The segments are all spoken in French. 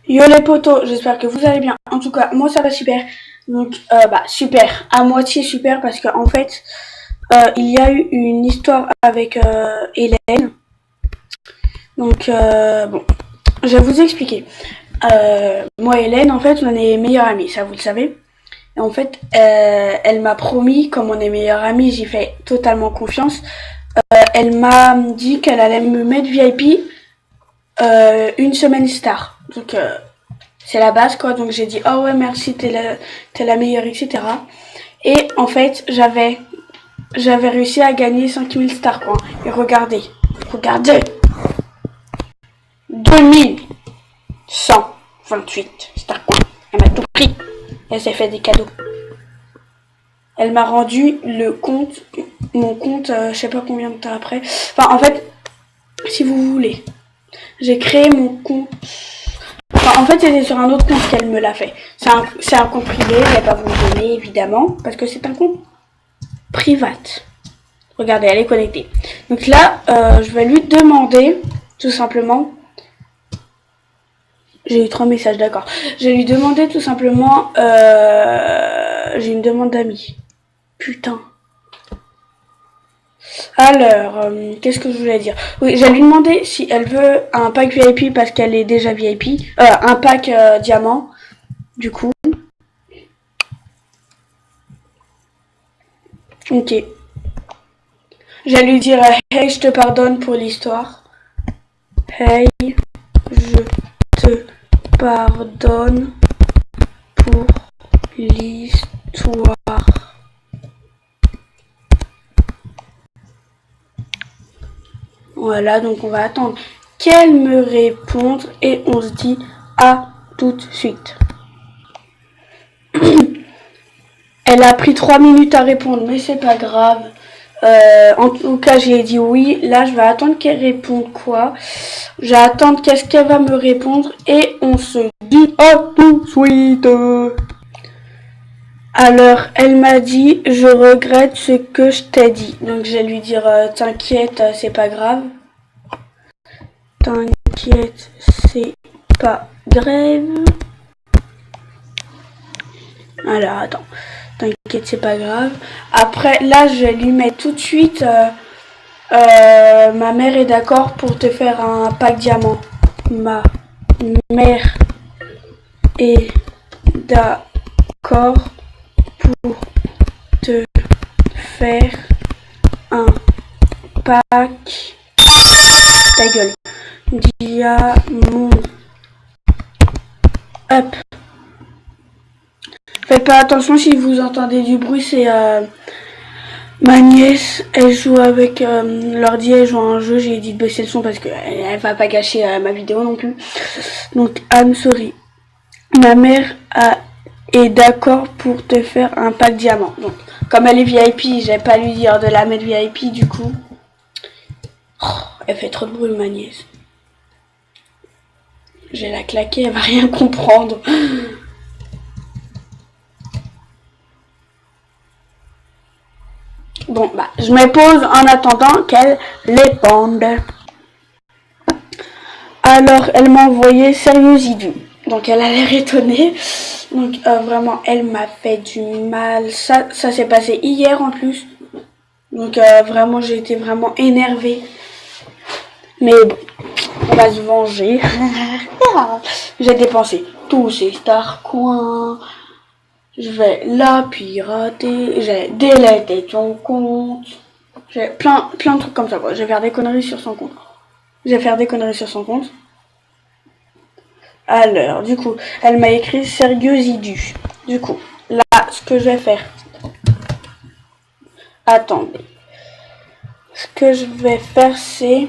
Yo les potos, j'espère que vous allez bien. En tout cas, moi ça va super. Donc, super, à moitié super parce qu'en fait, il y a eu une histoire avec Hélène. Donc, bon, je vais vous expliquer. Moi et Hélène, en fait, on est meilleures amies, ça vous le savez. Et en fait, elle m'a promis, comme on est meilleures amies, j'y fais totalement confiance. Elle m'a dit qu'elle allait me mettre VIP une semaine star. Donc, c'est la base quoi, donc j'ai dit oh ouais merci, t'es la meilleure, etc. Et en fait j'avais réussi à gagner 5000 star coins. Et regardez 2128 star coins. Elle m'a tout pris. Elle s'est fait des cadeaux. Elle m'a rendu mon compte, je sais pas combien de temps après. Enfin en fait, si vous voulez, j'ai créé mon compte. Enfin, en fait, c'était sur un autre compte qu'elle me l'a fait. C'est un compte privé, je vais pas vous le donner, évidemment, parce que c'est un compte privat. Regardez, elle est connectée. Donc là, je vais lui demander, tout simplement... J'ai eu 3 messages, d'accord. Je vais lui demander, tout simplement... j'ai une demande d'amis. Putain. Alors, qu'est-ce que je voulais dire? Oui, je vais lui demander si elle veut un pack VIP parce qu'elle est déjà VIP. Un pack diamant, du coup. Ok. Je vais lui dire hey, je te pardonne pour l'histoire. Hey, je te pardonne pour l'histoire. Voilà, donc on va attendre qu'elle me réponde et on se dit à tout de suite. Elle a pris 3 minutes à répondre, mais c'est pas grave. En tout cas, j'ai dit oui. Là, je vais attendre qu'elle réponde quoi. Je vais attendre qu'est-ce qu'elle va me répondre et on se dit à tout de suite. Alors, elle m'a dit, je regrette ce que je t'ai dit. Donc, je vais lui dire, t'inquiète, c'est pas grave. T'inquiète, c'est pas grave. Alors, attends. T'inquiète, c'est pas grave. Après, là, je vais lui mettre tout de suite... ma mère est d'accord pour te faire un pack diamant. Ma mère est d'accord pour te faire un pack... Ta gueule. Diamant. Hop. Faites pas attention si vous entendez du bruit, c'est ma nièce, elle joue avec l'ordi, elle joue à un jeu, j'ai dit de baisser le son parce qu'elle va pas gâcher ma vidéo non plus. Donc I'm sorry. Ma mère est d'accord pour te faire un pack diamant. Donc comme elle est VIP, je vais pas lui dire de la mettre VIP du coup. Oh, elle fait trop de bruit ma nièce. Je vais la claquer, elle va rien comprendre. Bon, bah, je me pose en attendant qu'elle réponde. Alors, elle m'a envoyé sérieuse idée. Donc, elle a l'air étonnée. Donc, vraiment, elle m'a fait du mal. Ça s'est passé hier en plus. Donc, vraiment, j'ai été vraiment énervée. Mais bon, on va se venger. J'ai dépensé tous ces star coins. Je vais la pirater. J'ai délété son compte. J'ai plein de trucs comme ça, quoi. Je vais faire des conneries sur son compte. Alors, du coup, elle m'a écrit sérieux idu. Du coup, là, ce que je vais faire. Attendez. Ce que je vais faire, c'est...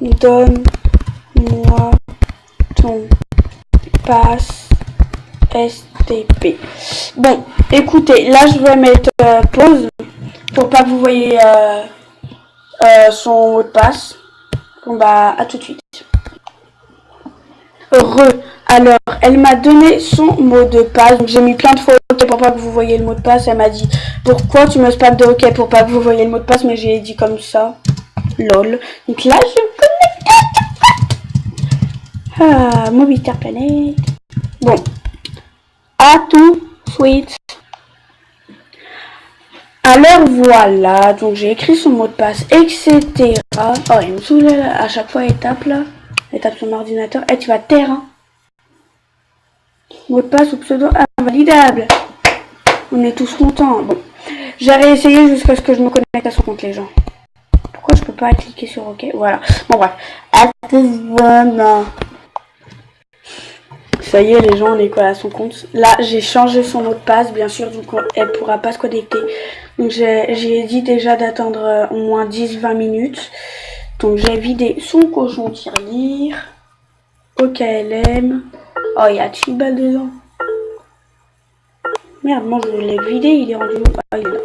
Donne-moi ton passe STP. Bon, écoutez, là, je vais mettre pause pour pas que vous voyez son mot de passe. Bon, bah, à tout de suite. Alors, elle m'a donné son mot de passe. Donc, j'ai mis plein de fois OK pour pas que vous voyez le mot de passe. Elle m'a dit, pourquoi tu me spams de OK pour pas que vous voyez le mot de passe? Mais j'ai dit comme ça. Lol. Donc là, je me connecte. Ah, Mobiter Planet. Bon. À tout suite. Alors voilà, donc j'ai écrit son mot de passe, etc. Oh, il me saoule à chaque fois, elle tape là. Elle tape son ordinateur. Et tu vas te taire, hein. Mot de passe ou pseudo invalidable. On est tous contents. Bon, j'ai réessayé jusqu'à ce que je me connecte à son compte, les gens. Pourquoi je peux pas cliquer sur OK? Voilà. Bon, bref. Ça y est, les gens, on est quoi à son compte. Là, j'ai changé son mot de passe, bien sûr, donc elle pourra pas se connecter. Donc, j'ai dit déjà d'attendre au moins 10-20 minutes. Donc, j'ai vidé son cochon tirelire. Au KLM. Oh, il y a Chibal dedans. Merde, moi je l'ai vidé, il est rendu où? Ah, il est là.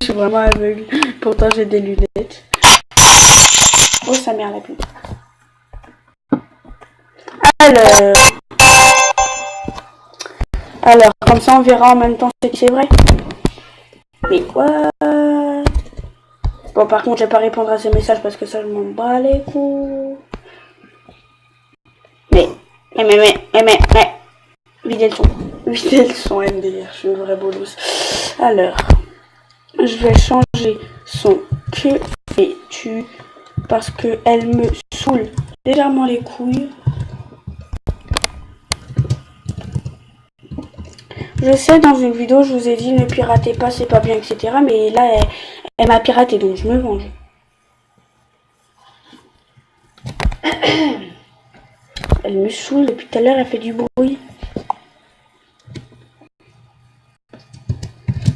Je suis vraiment aveugle. Pourtant, j'ai des lunettes. Oh, sa mère la pub. Alors, comme ça, on verra en même temps si c'est vrai. Mais quoi? Bon, par contre, je vais pas répondre à ces messages parce que ça, je m'en bats les couilles. Mais. Videz le son. Videz le son, MDR. Je suis une vraie bolouse. Alors, je vais changer son que fais-tu parce que elle me saoule légèrement les couilles. Je sais, dans une vidéo, je vous ai dit ne piratez pas, c'est pas bien, etc. Mais là, elle m'a piraté, donc je me venge. Elle me saoule, depuis tout à l'heure, elle fait du bruit.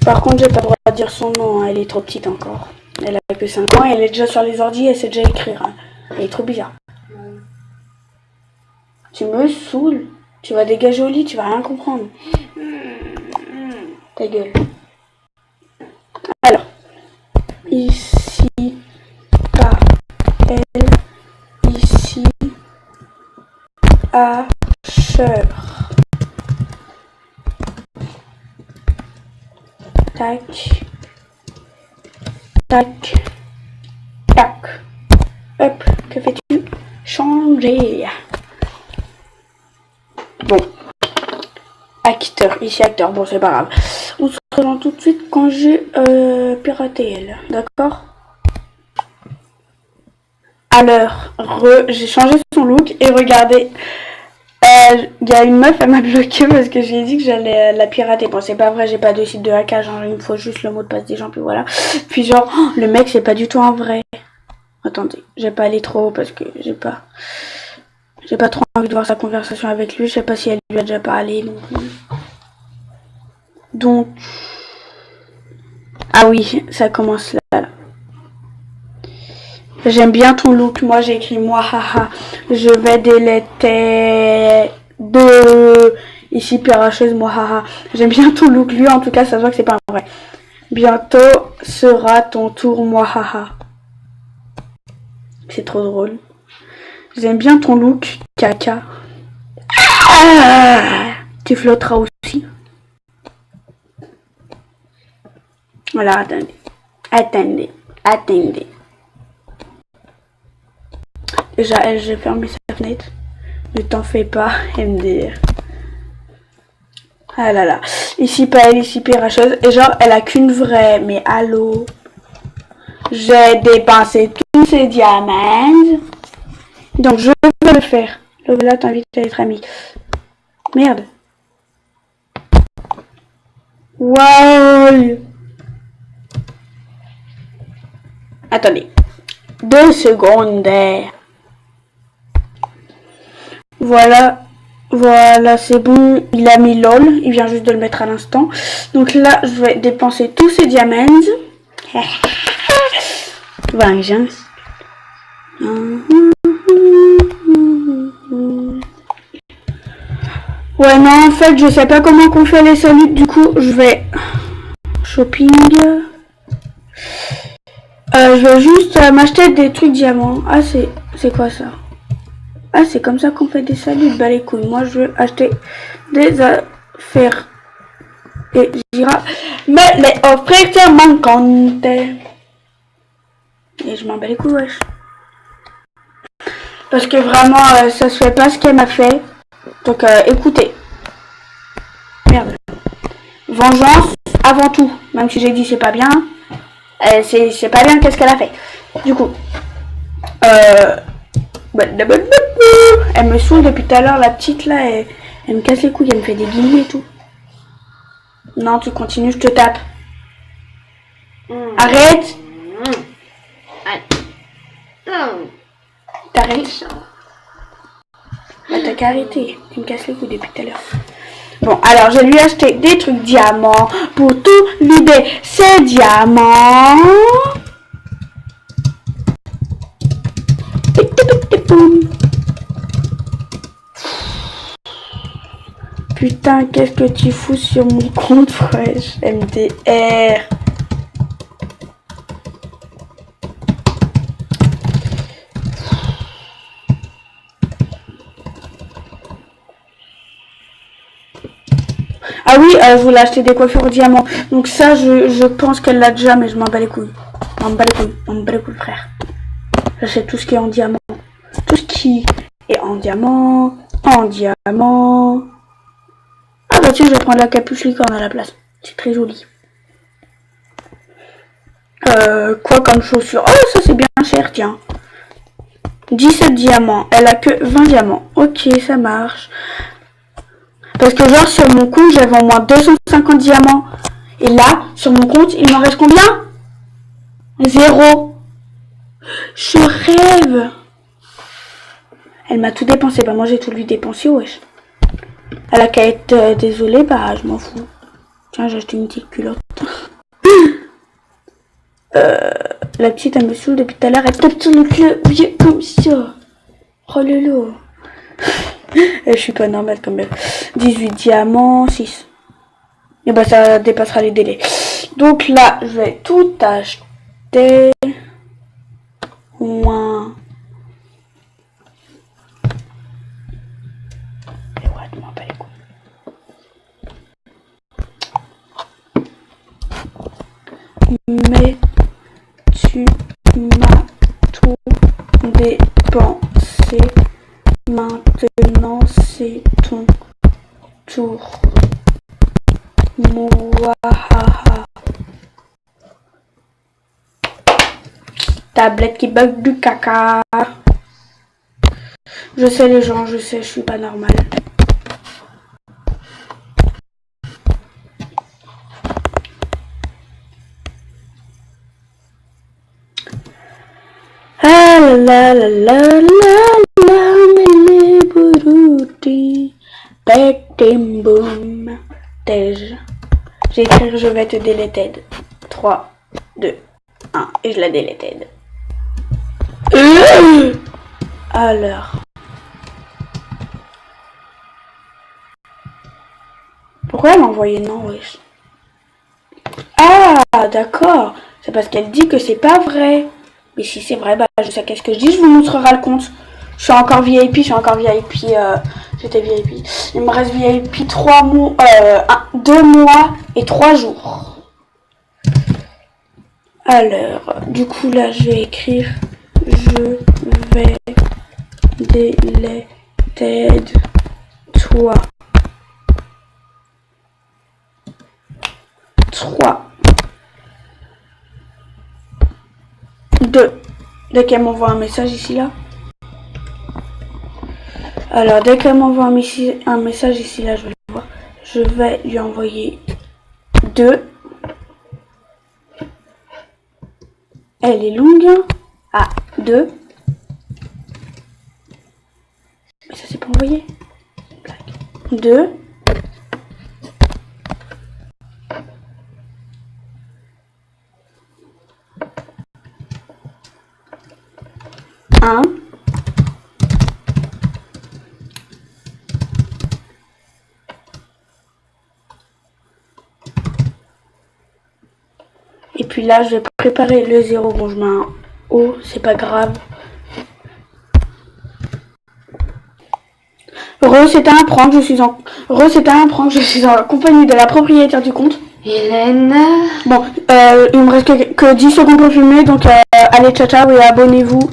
Par contre, j'ai pas le droit de dire son nom, hein. Elle est trop petite encore. Elle a que 5 ans, elle est déjà sur les ordi, elle sait déjà écrire. Hein. Elle est trop bizarre. Tu me saoules. Tu vas dégager au lit, tu vas rien comprendre. Ta gueule. Alors, ici, pas elle, ici, Asher. Tac, tac, tac. Hop, que fais-tu? Changer. Bon. Acteur, ici acteur, bon c'est pas grave. On se rejoint tout de suite quand j'ai piraté elle, d'accord? Alors, j'ai changé son look et regardez, il y a une meuf, elle m'a bloqué parce que j'ai dit que j'allais la pirater. Bon, c'est pas vrai, j'ai pas de site de hackage, genre, il me faut juste le mot de passe des gens, puis voilà. Puis genre, oh, le mec, c'est pas du tout un vrai. Attendez, j'ai pas allé trop haut parce que j'ai pas trop envie de voir sa conversation avec lui. Je sais pas si elle lui a déjà parlé. Donc, ah oui, ça commence là. J'aime bien ton look. Moi, j'ai écrit moi, haha. Je vais déleter de ici piracheuse, moi, haha. J'aime bien ton look. Lui, en tout cas, ça se voit que c'est pas vrai. Bientôt sera ton tour, moi, haha. C'est trop drôle. J'aime bien ton look, caca. Ah, tu flotteras aussi. Voilà, attendez. Déjà, j'ai fermé sa fenêtre. Ne t'en fais pas, MDR. Ah là là. Ici, pas elle, ici, piracheuse. Et genre, elle a qu'une vraie. Mais allô? J'ai dépensé tous ces diamants. Donc, je vais le faire. Là, t'invite à être ami. Merde. Wow. Attendez. 2 secondes. Voilà, c'est bon. Il a mis LOL. Il vient juste de le mettre à l'instant. Donc là, je vais dépenser tous ces diamants. Vengeance. Ouais, non, en fait, je sais pas comment qu'on fait les saluts. Du coup, je vais... Shopping. Je vais juste m'acheter des trucs diamants. Ah, c'est quoi ça? Ah, c'est comme ça qu'on fait des saluts. Bah les couilles. Moi, je veux acheter des affaires. Et j'irai me les offrir sur mon compte. Et je m'en bats les couilles, wesh. Parce que vraiment, ça se fait pas ce qu'elle m'a fait. Donc, écoutez. Merde. Vengeance avant tout. Même si j'ai dit c'est pas bien. C'est pas bien qu'est-ce qu'elle a fait. Du coup. Elle me saoule depuis tout à l'heure, la petite là. Elle me casse les couilles, elle me fait des guillis et tout. Non, tu continues, je te tape. Arrête. T'arrêtes. Bah, t'as qu'à arrêter. Tu me casses les couilles depuis tout à l'heure. Bon, alors je lui ai acheté des trucs diamants pour tout vider ses diamants. Putain, qu'est-ce que tu fous sur mon compte, wesh, MDR. Ah oui, je voulais acheter des coiffures au diamant. Donc ça, je pense qu'elle l'a déjà, mais je m'en bats les couilles. On m'en bat les couilles, frère. J'achète tout ce qui est en diamant. Tout ce qui est en diamant. Ah bah tiens, je vais prendre la capuche licorne à la place. C'est très joli. Quoi comme chaussures? Oh, ça c'est bien cher, tiens. 17 diamants. Elle a que 20 diamants. Ok, ça marche. Parce que genre sur mon compte, j'avais au moins 250 diamants. Et là, sur mon compte, il m'en reste combien? 0. Je rêve. Elle m'a tout dépensé. Bah moi j'ai tout lui dépensé, wesh. Elle a qu'à être désolée, bah je m'en fous. Tiens, j'ai acheté une petite culotte. La petite, elle me saoule depuis tout à l'heure. Elle tape sur le clavier comme ça. Oh lolo. Je suis pas normale quand même. 18 diamants, 6. Et bah ça dépassera les délais. Donc là, je vais tout acheter. Moins. Et ouais, tu m'en bats les couilles. Mais tu m'as tout dépensé. Maintenant, c'est ton tour. Mouahaha. Tablette qui bug du caca. Je sais les gens, je sais, je suis pas normale. Ah la la la la la mele buruti. Pectim boom. Tej. J'écris je vais te deleted. 3, 2, 1 et je la deleted. Alors. Pourquoi elle m'a envoyé non, wesh? Ah, d'accord. C'est parce qu'elle dit que c'est pas vrai. Mais si c'est vrai, bah je sais qu'est-ce que je dis, je vous montrerai le compte. Je suis encore VIP, j'étais VIP. Il me reste VIP 3 mois, 2 mois et 3 jours. Alors, du coup là je vais écrire je vais deleted toi 3 2. Dès qu'elle m'envoie un message ici là. Alors dès qu'elle m'envoie un message ici là, je vais le voir. Je vais lui envoyer 2. Elle est longue. Ah, 2. Mais ça c'est pas envoyé. 2. Un. Et puis là, je vais préparer le 0. Bon, je mets un O, c'est pas grave. C'était un prank, je suis en compagnie de la propriétaire du compte. Hélène. Bon, il me reste que 10 secondes pour filmer, donc allez, ciao ciao et abonnez-vous.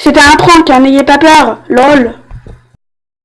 C'était un prank, hein, n'ayez pas peur. Lol.